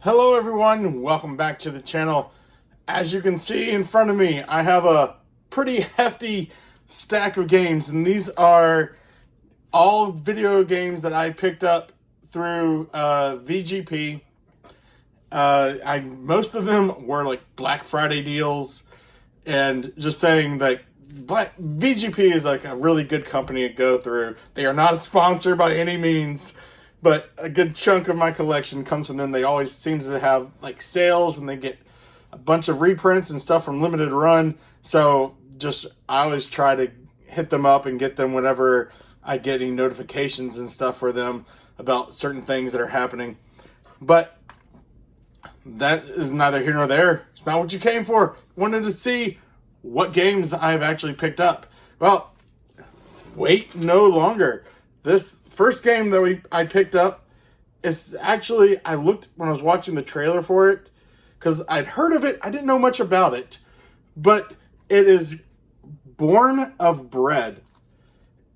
Hello everyone, welcome back to the channel. As you can see in front of me, I have a pretty hefty stack of games, and these are all video games that I picked up through VGP. Most of them were like Black Friday deals, and just saying that VGP is like a really good company to go through. They are not a sponsor by any means, but a good chunk of my collection comes from them. They always seem to have like sales, and they get a bunch of reprints and stuff from limited run. So just I always try to hit them up and get them whenever I get any notifications and stuff for them about certain things that are happening. But that is neither here nor there. It's not what you came for. You wanted to see what games I've actually picked up. Well, wait no longer. This first game that I picked up is actually, I looked when I was watching the trailer for it, because I'd heard of it. I didn't know much about it. But it is Born of Bread.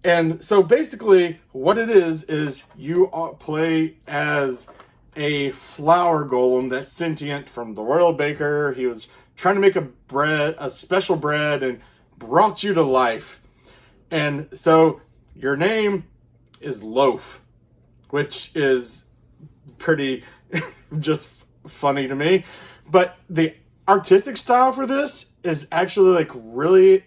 And so basically what it is you play as a flour golem that's sentient from the royal baker. He was trying to make a special bread, and brought you to life. And so your name is Loaf, which is pretty just funny to me. But the artistic style for this is actually like really,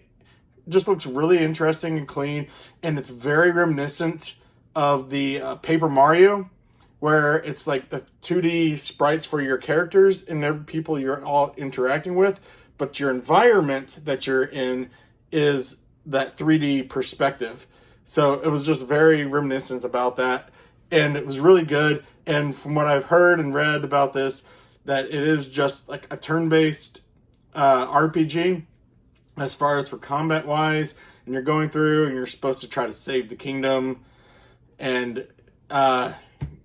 just looks really interesting and clean, and it's very reminiscent of the Paper Mario, where it's like the 2D sprites for your characters and the people you're all interacting with, but your environment that you're in is that 3D perspective. So it was just very reminiscent about that, and it was really good. And from what I've heard and read about this, that it is just like a turn-based RPG as far as for combat wise, and you're going through and you're supposed to try to save the kingdom, and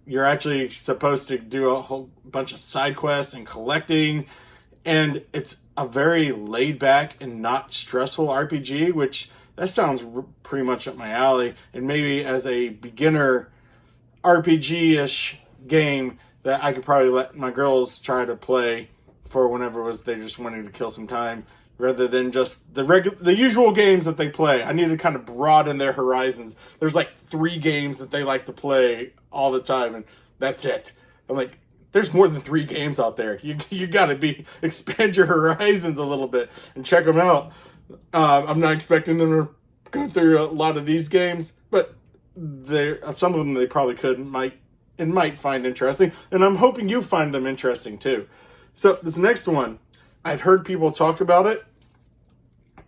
you're actually supposed to do a whole bunch of side quests and collecting, and it's a very laid back and not stressful RPG, which that sounds pretty much up my alley. And maybe as a beginner RPG-ish game that I could probably let my girls try to play for whenever it was they just wanted to kill some time, rather than just the usual games that they play. I need to kind of broaden their horizons. There's like 3 games that they like to play all the time, and that's it. I'm like, there's more than 3 games out there. You got to expand your horizons a little bit and check them out. I'm not expecting them to go through a lot of these games, but some of them they probably might find interesting, and I'm hoping you find them interesting too. So this next one, I'd heard people talk about it,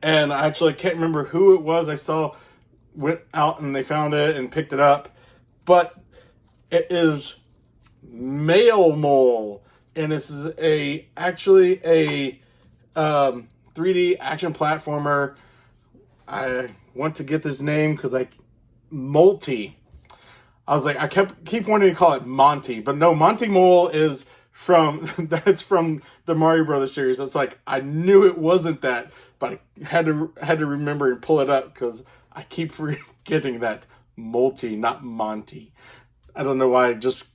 and I actually can't remember who it was. I saw went out and they found it and picked it up, but it is Mail Mole, and this is actually a 3D action platformer. I want to get this name because Multi. I was like, keep wanting to call it Monty, but no, Monty Mole is that's from the Mario Brothers series. It's like, I knew it wasn't that, but I had to remember and pull it up because I keep forgetting that Multi, not Monty. I don't know why, it just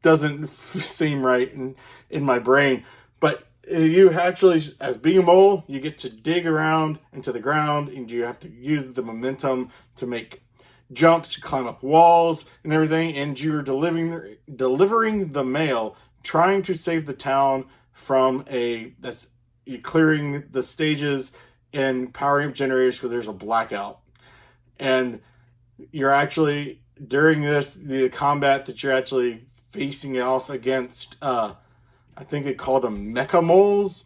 doesn't seem right in my brain. But you actually, as being a mole, you get to dig around into the ground, and you have to use the momentum to make jumps, climb up walls and everything, and you're delivering the mail, trying to save the town from you're clearing the stages and powering up generators because there's a blackout. And you're actually, during the combat, that you're actually facing off against, I think they called them mecha moles.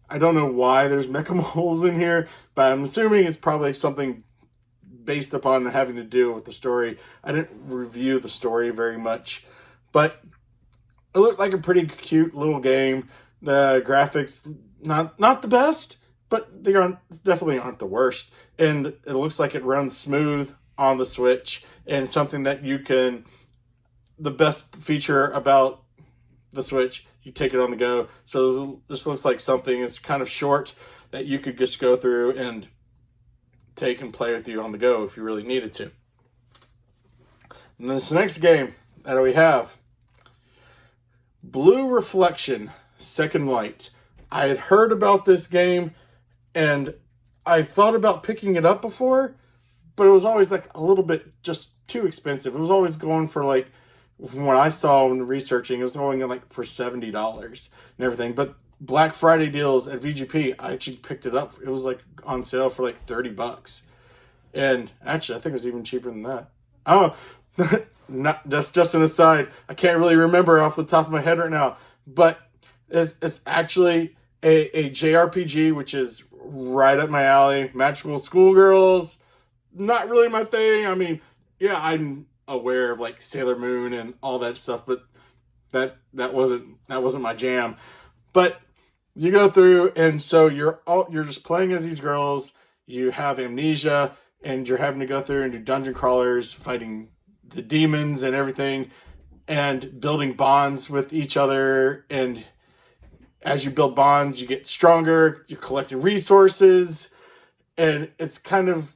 I don't know why there's mecha moles in here, but I'm assuming it's probably something based upon having to do with the story. I didn't review the story very much, but it looked like a pretty cute little game. The graphics, not the best, but they definitely aren't the worst. And it looks like it runs smooth on the Switch, and something that the best feature about the Switch, you take it on the go. So this looks like something that's kind of short that you could just go through and take and play with you on the go if you really needed to. And this next game that we have, Blue Reflection, Second Light. I had heard about this game, and I thought about picking it up before, but it was always like a little bit just too expensive. It was always going for like, from what I saw when researching, it was going like for $70 and everything. But Black Friday deals at VGP, I actually picked it up. It was like on sale for like $30. And actually, I think it was even cheaper than that. Oh, not just an aside. I can't really remember off the top of my head right now, but it's actually a JRPG, which is right up my alley. Magical schoolgirls, not really my thing. I mean, yeah, I'm aware of like Sailor Moon and all that stuff, but that wasn't my jam. But you go through, and so you're just playing as these girls. You have amnesia, and you're having to go through and do dungeon crawlers, fighting the demons and everything, and building bonds with each other. And as you build bonds, you get stronger. You're collecting resources, and it's kind of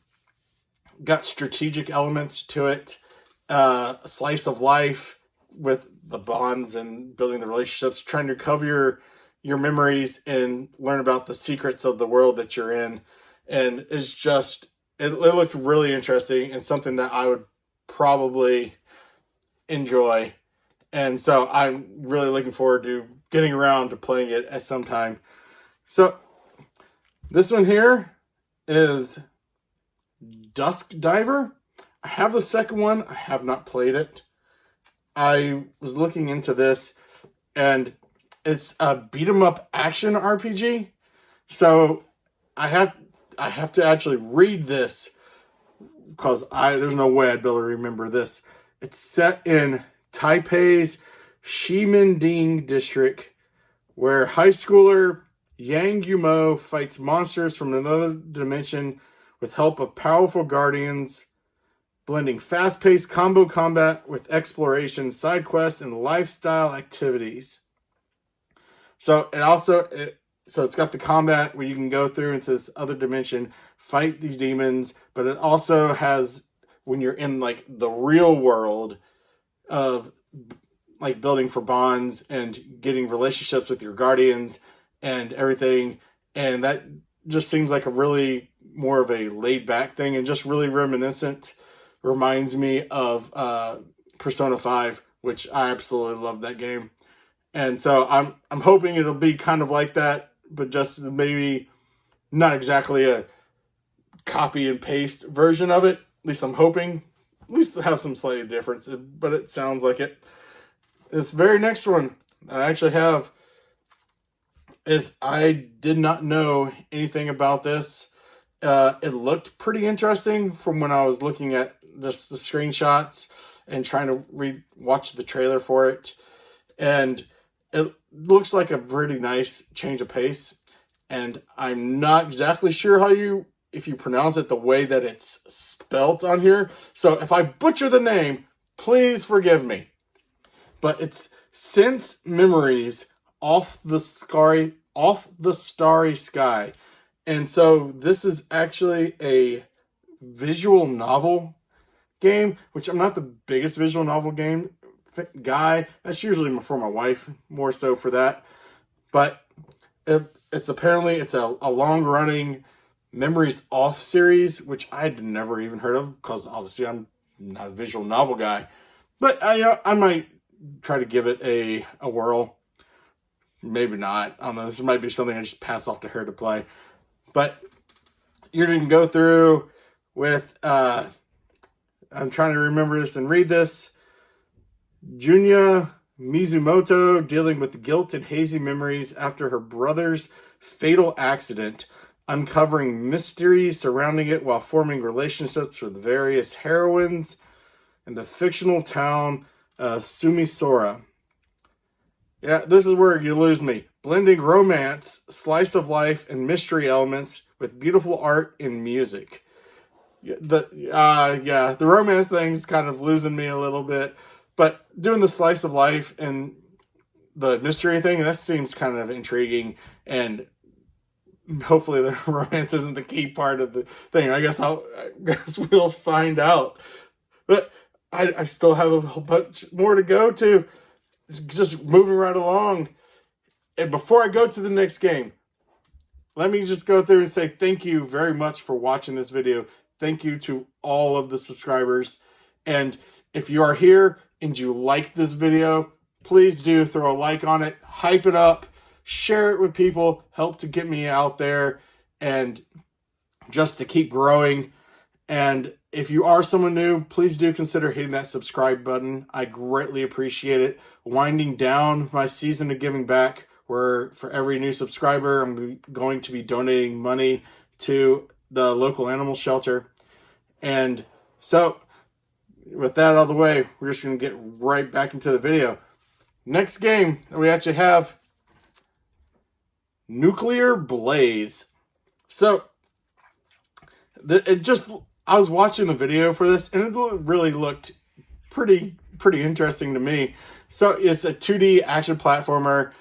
got strategic elements to it. A slice of life with the bonds and building the relationships, trying to recover your memories and learn about the secrets of the world that you're in. And it's just, it looked really interesting and something that I would probably enjoy. And so I'm really looking forward to getting around to playing it at some time. So this one here is Duskdiver. I have the second one. I have not played it. I was looking into this, and it's a beat 'em up action RPG. So I have to actually read this because there's no way I'd be able to remember this. It's set in Taipei's Ximending district, where high schooler Yang Yumo fights monsters from another dimension with help of powerful guardians, blending fast-paced combo combat with exploration, side quests, and lifestyle activities. So it's got the combat where you can go through into this other dimension, fight these demons, but it also has, when you're in like the real world of like building for bonds and getting relationships with your guardians and everything. And that just seems like a really more of a laid back thing and just really reminiscent. Reminds me of Persona 5, which I absolutely love that game. And so I'm hoping it'll be kind of like that, but just maybe not exactly a copy and paste version of it. At least I'm hoping. At least have some slightly difference, but it sounds like it. This very next one I actually have is, I did not know anything about this. It looked pretty interesting from when I was looking at just the screenshots and trying to watch the trailer for it. And it looks like a pretty nice change of pace. And I'm not exactly sure if you pronounce it the way that it's spelt on here. So if I butcher the name, please forgive me. But it's Sense Memories Off the Starry Sky. And so this is actually a visual novel game, which I'm not the biggest visual novel game guy. That's usually for my wife, more so for that. But it's a long-running Memories Off series, which I'd never even heard of, because obviously I'm not a visual novel guy. But I might try to give it a whirl. Maybe not. I don't know. This might be something I just pass off to her to play. But you're going to go through with, I'm trying to remember this and read this. Junya Mizumoto dealing with guilt and hazy memories after her brother's fatal accident, uncovering mysteries surrounding it while forming relationships with various heroines in the fictional town Sumisora. Yeah, this is where you lose me. Blending romance, slice of life, and mystery elements with beautiful art and music. The romance thing's kind of losing me a little bit. But doing the slice of life and the mystery thing, that seems kind of intriguing. And hopefully the romance isn't the key part of the thing. I guess we'll find out. But I still have a whole bunch more to go to. just moving right along. And before I go to the next game, let me just go through and say thank you very much for watching this video. Thank you to all of the subscribers. And if you are here and you like this video, please do throw a like on it, hype it up, share it with people, help to get me out there and just to keep growing. And if you are someone new, please do consider hitting that subscribe button. I greatly appreciate it. Winding down my season of giving back, where for every new subscriber, I'm going to be donating money to the local animal shelter. And so, with that out of the way, we're just going to get right back into the video. Next game that we actually have, Nuclear Blaze. So, I was watching the video for this, and it really looked pretty interesting to me. So it's a 2D action platformer,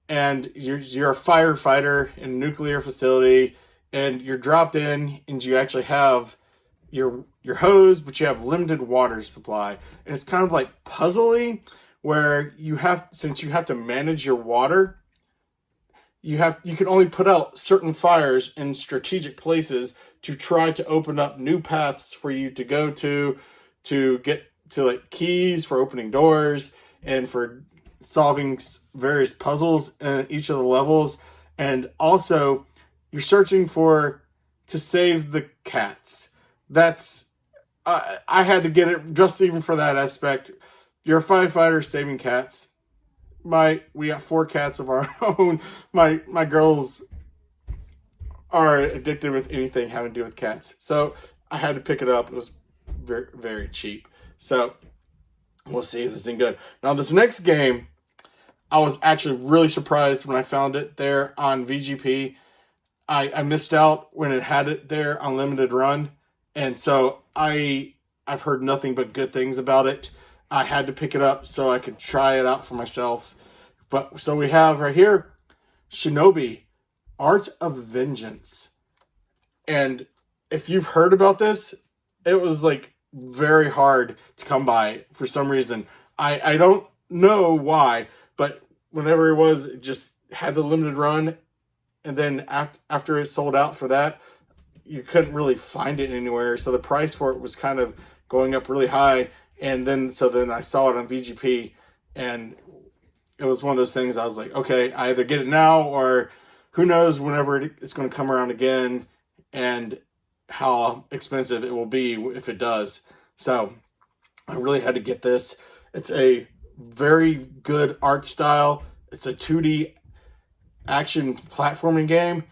and you're a firefighter in a nuclear facility, and you're dropped in, and you actually have your hose, but you have limited water supply, and it's kind of like puzzly, where since you have to manage your water, you can only put out certain fires in strategic places to try to open up new paths for you to go to get to like keys for opening doors and for solving various puzzles in each of the levels. And also you're searching to save the cats. That's, I had to get it just even for that aspect. You're a firefighter saving cats. We got 4 cats of our own. My girls are addicted with anything having to do with cats. So I had to pick it up. It was very, very cheap. So we'll see if this is any good. Now this next game, I was actually really surprised when I found it there on VGP. I missed out when it had it there on limited run. And so I've heard nothing but good things about it. I had to pick it up so I could try it out for myself. But so we have right here, Shinobi Art of Vengeance. And if you've heard about this, it was like very hard to come by for some reason. I don't know why, but whenever it just had the limited run, and then after it sold out for that, you couldn't really find it anywhere. So the price for it was kind of going up really high. And then I saw it on VGP, and it was one of those things I was like, okay, I either get it now, or who knows whenever it's going to come around again and how expensive it will be if it does. So I really had to get this. It's a very good art style. It's a 2D action platforming game,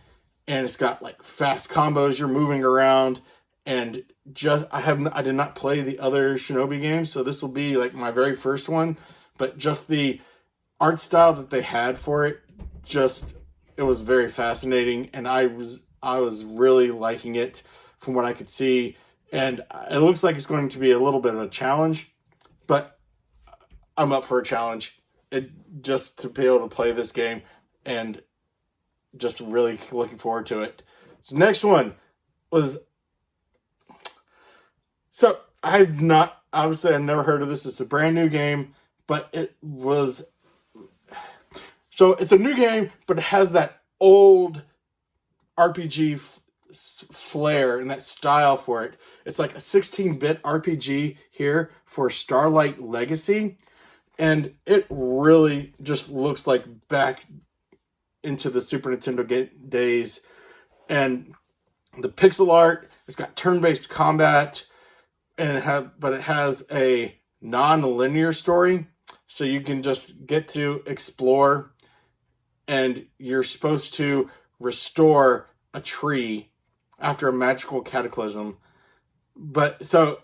and it's got like fast combos. You're moving around, and I did not play the other Shinobi games, so this will be like my very first one. But just the art style that they had for it, it was very fascinating, and I was really liking it from what I could see. And it looks like it's going to be a little bit of a challenge, but I'm up for a challenge. Just to be able to play this game, and just really looking forward to it. So next one was, so I've never heard of this. It's a brand new game, but it's a new game, but it has that old RPG flair and that style for it. It's like a 16-bit RPG here for Starlight Legacy, and it really just looks like back into the Super Nintendo days. And the pixel art, it's got turn-based combat, and it has a non-linear story, so you can just get to explore, and you're supposed to restore a tree after a magical cataclysm. But so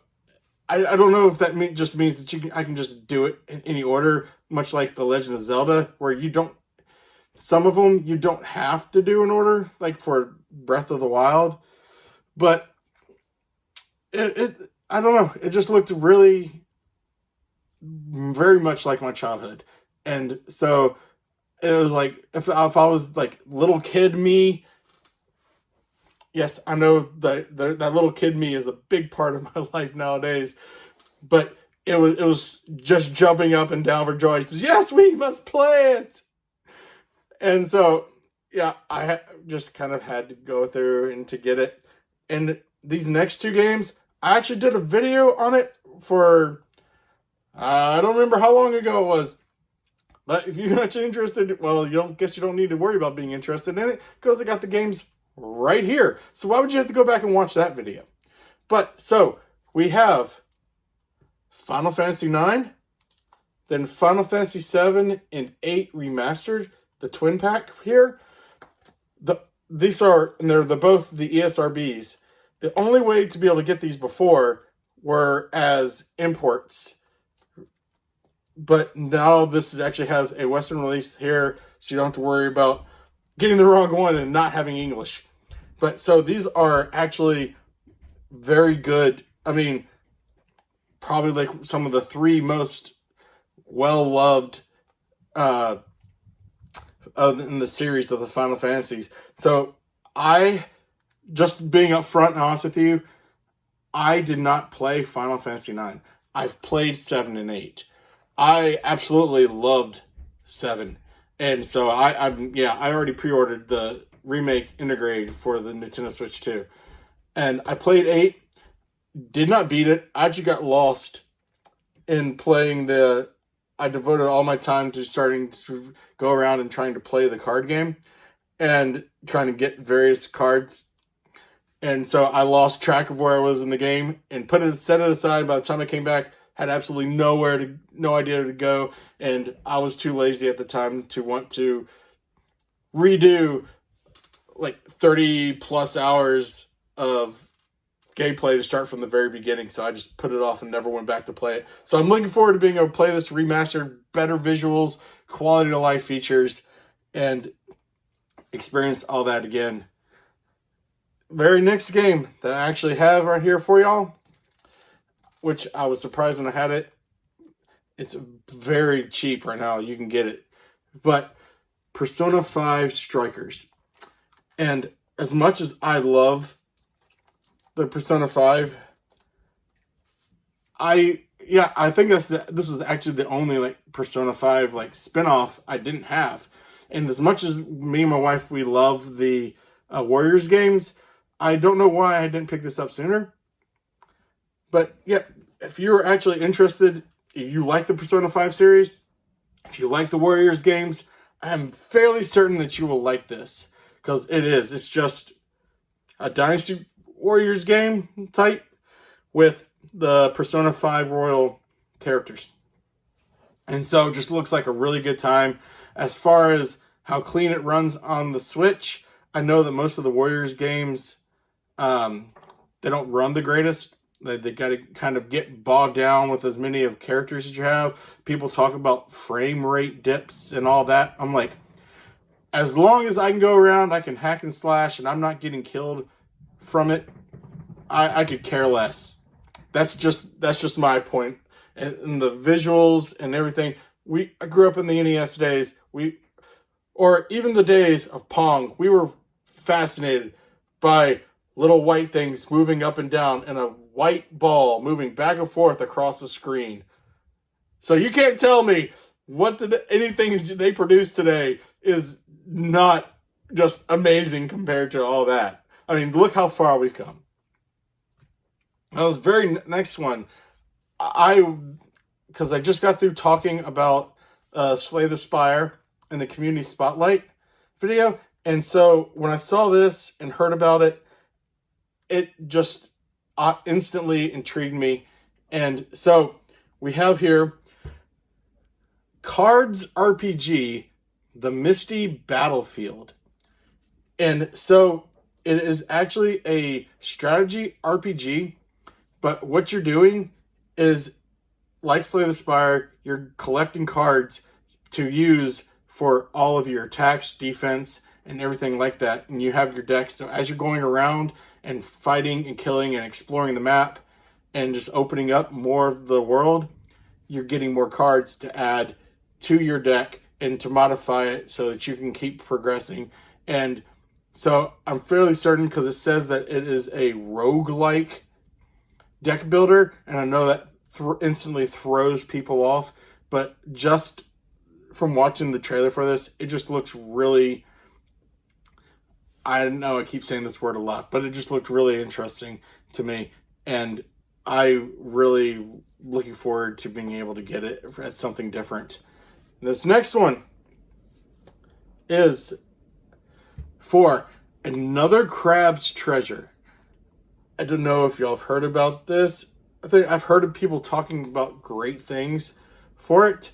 I don't know if that just means that I can just do it in any order, much like The Legend of Zelda, where some of them you don't have to do in order, like for Breath of the Wild. But I don't know. It just looked really very much like my childhood. And so it was like, if I was like little kid me, yes, I know that little kid me is a big part of my life nowadays, but it was just jumping up and down for joy. He says, "Yes, we must play it." And so, yeah, just kind of had to go through and to get it. And these next two games, I actually did a video on it for, I don't remember how long ago it was. But if you're actually interested, well, you don't need to worry about being interested in it because I got the games right here. So why would you have to go back and watch that video? But so we have Final Fantasy IX, then Final Fantasy VII and 8 Remastered, the twin pack here. They're both the ESRBs. The only way to be able to get these before were as imports. But now this actually has a Western release here, so you don't have to worry about getting the wrong one and not having English. But so these are actually very good. I mean, probably like some of the three most well-loved in the series of the Final Fantasies. So just being upfront and honest with you, I did not play Final Fantasy IX. I've played 7 and 8. I absolutely loved 7. And so I already pre-ordered the remake integrated for the Nintendo Switch 2. And I played 8, did not beat it. I actually got lost in playing I devoted all my time to starting to go around and trying to play the card game and trying to get various cards. And so I lost track of where I was in the game and set it aside. By the time I came back, had absolutely no idea where to go. And I was too lazy at the time to want to redo like 30 plus hours of gameplay to start from the very beginning. So I just put it off and never went back to play it. So I'm looking forward to being able to play this remastered, better visuals, quality of life features, and experience all that again. Very next game that I actually have right here for y'all, which I was surprised when I had it. It's very cheap right now. You can get it. But Persona 5 Strikers. And as much as I love the Persona 5, I think this was actually the only like Persona 5 like spinoff I didn't have. And as much as me and my wife, we love the Warriors games, I don't know why I didn't pick this up sooner. But yeah, if you're actually interested, if you like the Persona 5 series, if you like the Warriors games, I'm fairly certain that you will like this. Because it's just a Dynasty Warriors game type with the Persona 5 Royal characters. And so it just looks like a really good time. As far as how clean it runs on the Switch, I know that most of the Warriors games, they don't run the greatest. They got to kind of get bogged down with as many of characters as you have. People talk about frame rate dips and all that. I'm like, as long as I can go around, I can hack and slash, and I'm not getting killed from it, I could care less. That's just my point. And the visuals and everything. I grew up in the NES days. Or even the days of Pong. We were fascinated by little white things moving up and down and a white ball moving back and forth across the screen. So you can't tell me anything they produce today is not just amazing compared to all that. I mean, look how far we've come. Now, this very next one, because I just got through talking about Slay the Spire in the Community Spotlight video, and so when I saw this and heard about it, it just instantly intrigued me. And so we have here Cards RPG, the Misty Battlefield. And so it is actually a strategy RPG, but what you're doing is, like Slay the Spire, you're collecting cards to use for all of your attacks, defense, and everything like that. And you have your deck. So as you're going around and fighting and killing and exploring the map and just opening up more of the world, you're getting more cards to add to your deck and to modify it so that you can keep progressing. And so I'm fairly certain, because it says that it is a roguelike deck builder, and I know that instantly throws people off. But just from watching the trailer for this, it just looks really, I know I keep saying this word a lot, but it just looked really interesting to me. And I really looking forward to being able to get it as something different. This next one is for Another Crab's Treasure. I don't know if y'all have heard about this. I think I've heard of people talking about great things for it.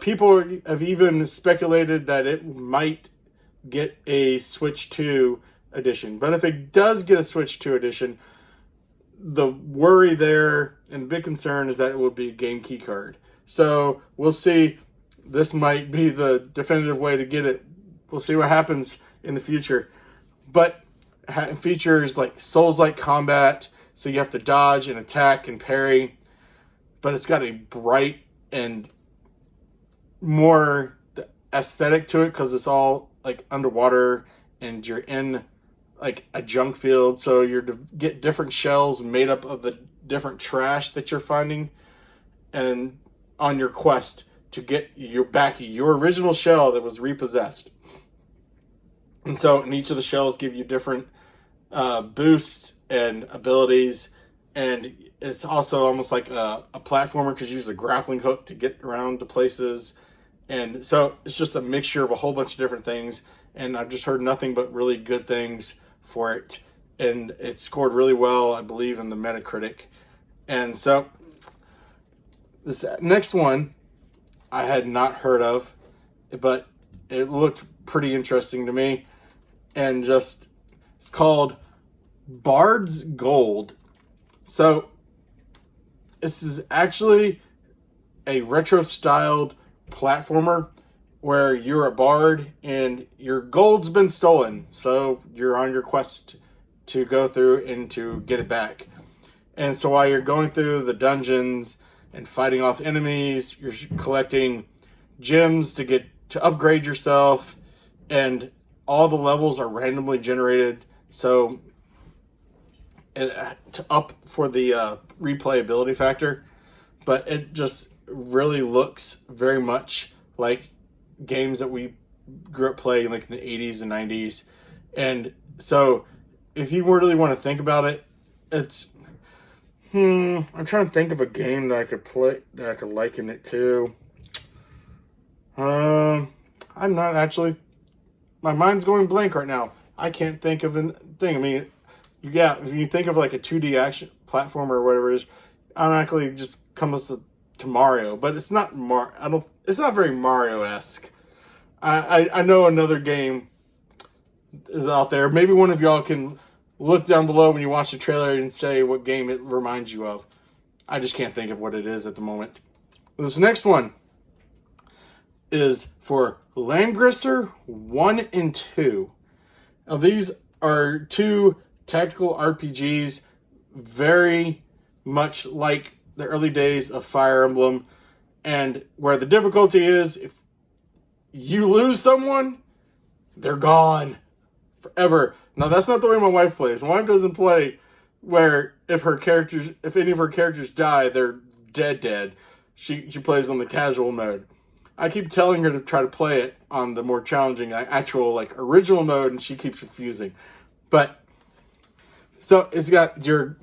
People have even speculated that it might get a Switch 2 edition. But if it does get a Switch 2 edition, the worry there and the big concern is that it will be a game key card. So we'll see. This might be the definitive way to get it. We'll see what happens in the future. But it features like Souls-like combat, so you have to dodge and attack and parry. But it's got a bright and more aesthetic to it because it's all like underwater and you're in like a junk field, so you're to get different shells made up of the different trash that you're finding, and on your quest to get your original shell that was repossessed. And so, in each of the shells give you different boosts and abilities, and it's also almost like a platformer because you use a grappling hook to get around to places, and so it's just a mixture of a whole bunch of different things. And I've just heard nothing but really good things for it, and it scored really well, I believe, in the Metacritic. And so this next one I had not heard of, but it looked pretty interesting to me, and just it's called Bard's Gold. So this is actually a retro styled platformer where you're a bard and your gold's been stolen. So you're on your quest to go through and to get it back. And so while you're going through the dungeons and fighting off enemies, you're collecting gems to upgrade yourself, and all the levels are randomly generated. So to up for the replayability factor, but it just really looks very much like games that we grew up playing like in the 80s and 90s. And so if you really want to think about it, it's I'm trying to think of a game that I could play that I could liken it to. I'm not actually, my mind's going blank right now. I can't think of a thing. I mean, if you think of like a 2D action platformer or whatever it is, automatically just comes to Mario, but it's not it's not very Mario-esque. I know another game is out there. Maybe one of y'all can look down below when you watch the trailer and say what game it reminds you of. I just can't think of what it is at the moment. This next one is for Langrisser 1 and 2. Now these are two tactical RPGs, very much like the early days of Fire Emblem, and where the difficulty is if you lose someone, they're gone forever. Now that's not the way my wife plays. My wife doesn't play where if any of her characters die, they're dead. She plays on the casual mode. I keep telling her to try to play it on the more challenging actual like original mode, and she keeps refusing. But so it's got your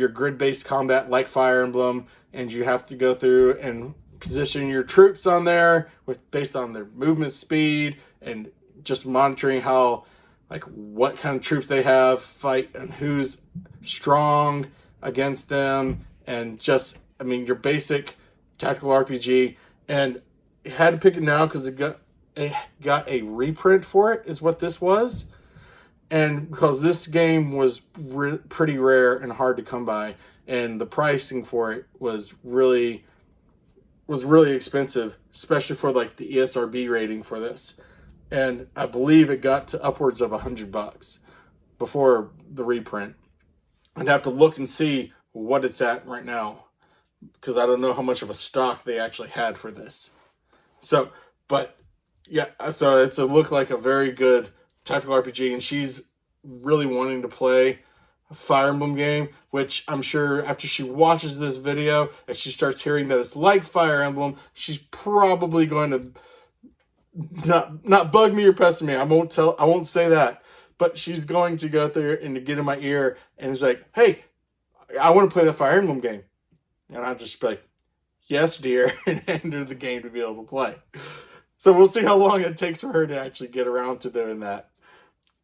grid-based combat like Fire Emblem, and you have to go through and position your troops on there based on their movement speed and just monitoring how like what kind of troops they have, fight and who's strong against them, and just your basic tactical RPG. And I had to pick it now because it got a reprint for it is what this was. And because this game was pretty rare and hard to come by, and the pricing for it was really expensive, especially for like the ESRB rating for this. And I believe it got to upwards of $100 before the reprint. I'd have to look and see what it's at right now, because I don't know how much of a stock they actually had for this. So, but yeah, so it looked like a very good tactical RPG, and she's really wanting to play. Fire Emblem game, which I'm sure after she watches this video and she starts hearing that it's like Fire Emblem, she's probably going to not bug me or pester me. I won't say that, but she's going to go there and to get in my ear and it's like, hey, I want to play the Fire Emblem game. And I'll just be like, yes, dear, and enter the game to be able to play. So we'll see how long it takes for her to actually get around to doing that.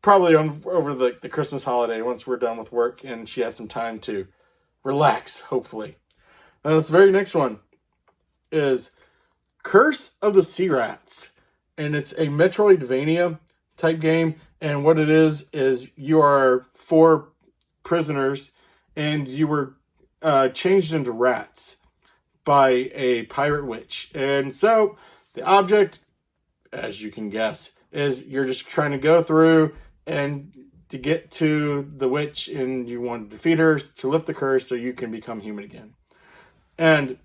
Probably over the Christmas holiday once we're done with work and she has some time to relax, hopefully. Now, this very next one is Curse of the Sea Rats. And it's a Metroidvania type game. And what it is you are 4 prisoners and you were changed into rats by a pirate witch. And so the object, as you can guess, is you're just trying to go through and to get to the witch, and you want to defeat her to lift the curse so you can become human again. And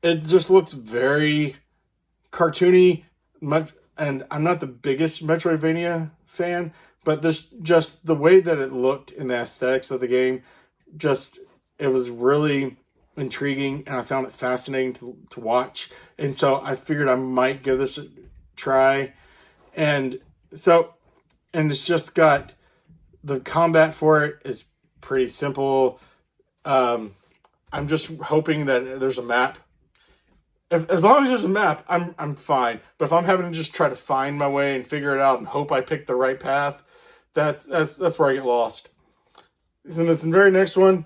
it just looks very cartoony, and I'm not the biggest Metroidvania fan, but just the way that it looked in the aesthetics of the game, it was really intriguing, and I found it fascinating to watch. And so I figured I might give this a try. And it's just got the combat for it is pretty simple. I'm just hoping that there's a map. As long as there's a map, I'm fine. But if I'm having to just try to find my way and figure it out and hope I pick the right path, that's where I get lost. So this very next one,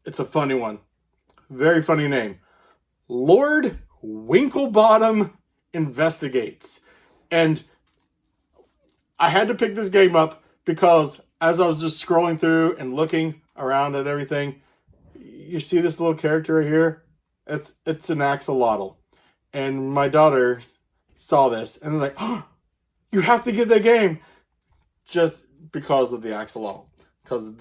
it's a funny one. Very funny name. Lord Winklebottom Investigates. And I had to pick this game up because as I was just scrolling through and looking around at everything, you see this little character right here? It's an axolotl. And my daughter saw this and they're like, oh, you have to get that game just because of the axolotl. Because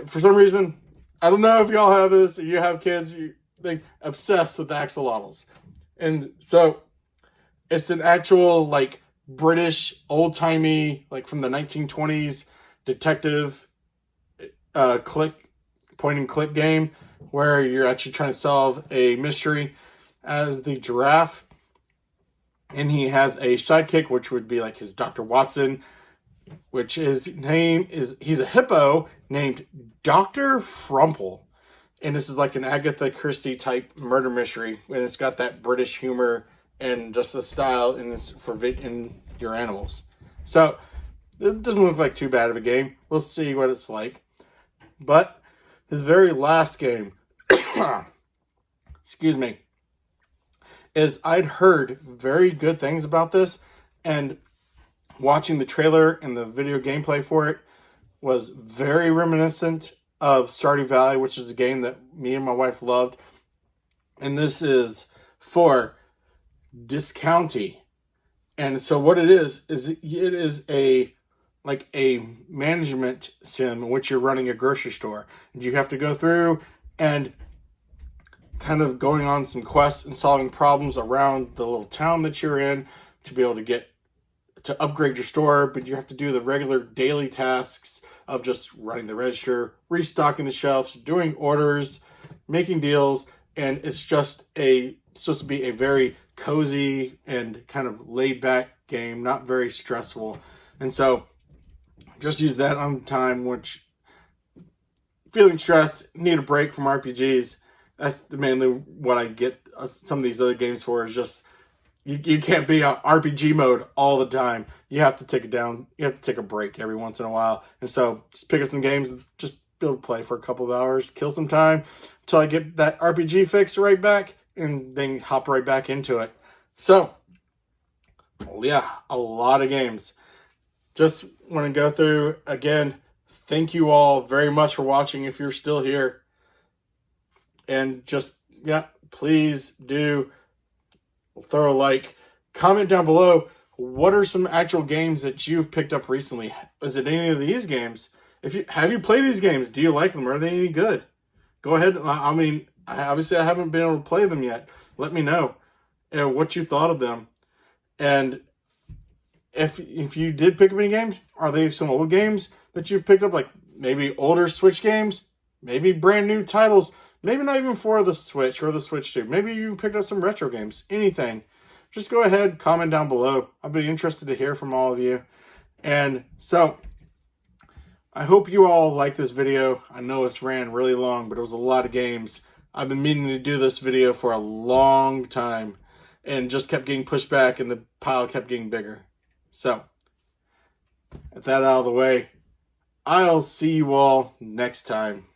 for some reason, I don't know if y'all have this, or you have kids, they're obsessed with axolotls. And so it's an actual like British old-timey, like from the 1920s detective point and click game where you're actually trying to solve a mystery as the giraffe. And he has a sidekick, which would be like his Dr. Watson, which he's a hippo named Dr. Frumple. And this is like an Agatha Christie type murder mystery. And it's got that British humor and just the style in your animals. So it doesn't look like too bad of a game. We'll see what it's like. But his very last game, excuse me, is I'd heard very good things about this, and watching the trailer and the video gameplay for it was very reminiscent of Stardew Valley, which is a game that me and my wife loved. And this is for Discounty. And so what it is it is a management sim in which you're running a grocery store. And you have to go through and kind of going on some quests and solving problems around the little town that you're in to be able to upgrade your store. But you have to do the regular daily tasks of just running the register, restocking the shelves, doing orders, making deals. And it's supposed to be a very cozy and kind of laid back game, not very stressful. And so just use that on time, which feeling stressed, need a break from RPGs. That's mainly what I get some of these other games for, is just you can't be on RPG mode all the time. You have to take it down. You have to take a break every once in a while. And so just pick up some games and just be able to play for a couple of hours, kill some time until I get that RPG fix right back, and then hop right back into it. So, yeah, a lot of games. Just want to go through, again, thank you all very much for watching if you're still here. And just, yeah, please do throw a like. Comment down below, what are some actual games that you've picked up recently? Is it any of these games? Have you played these games? Do you like them? Are they any good? Go ahead. I mean, obviously I haven't been able to play them yet. Let me know what you thought of them. And if you did pick up any games, are they some old games that you've picked up, like maybe older Switch games, maybe brand new titles, maybe not even for the Switch or the Switch 2. Maybe you picked up some retro games, anything. Just go ahead, comment down below. I'll be interested to hear from all of you. And so, I hope you all like this video. I know it's ran really long, but it was a lot of games. I've been meaning to do this video for a long time and just kept getting pushed back and the pile kept getting bigger. So, with that out of the way, I'll see you all next time.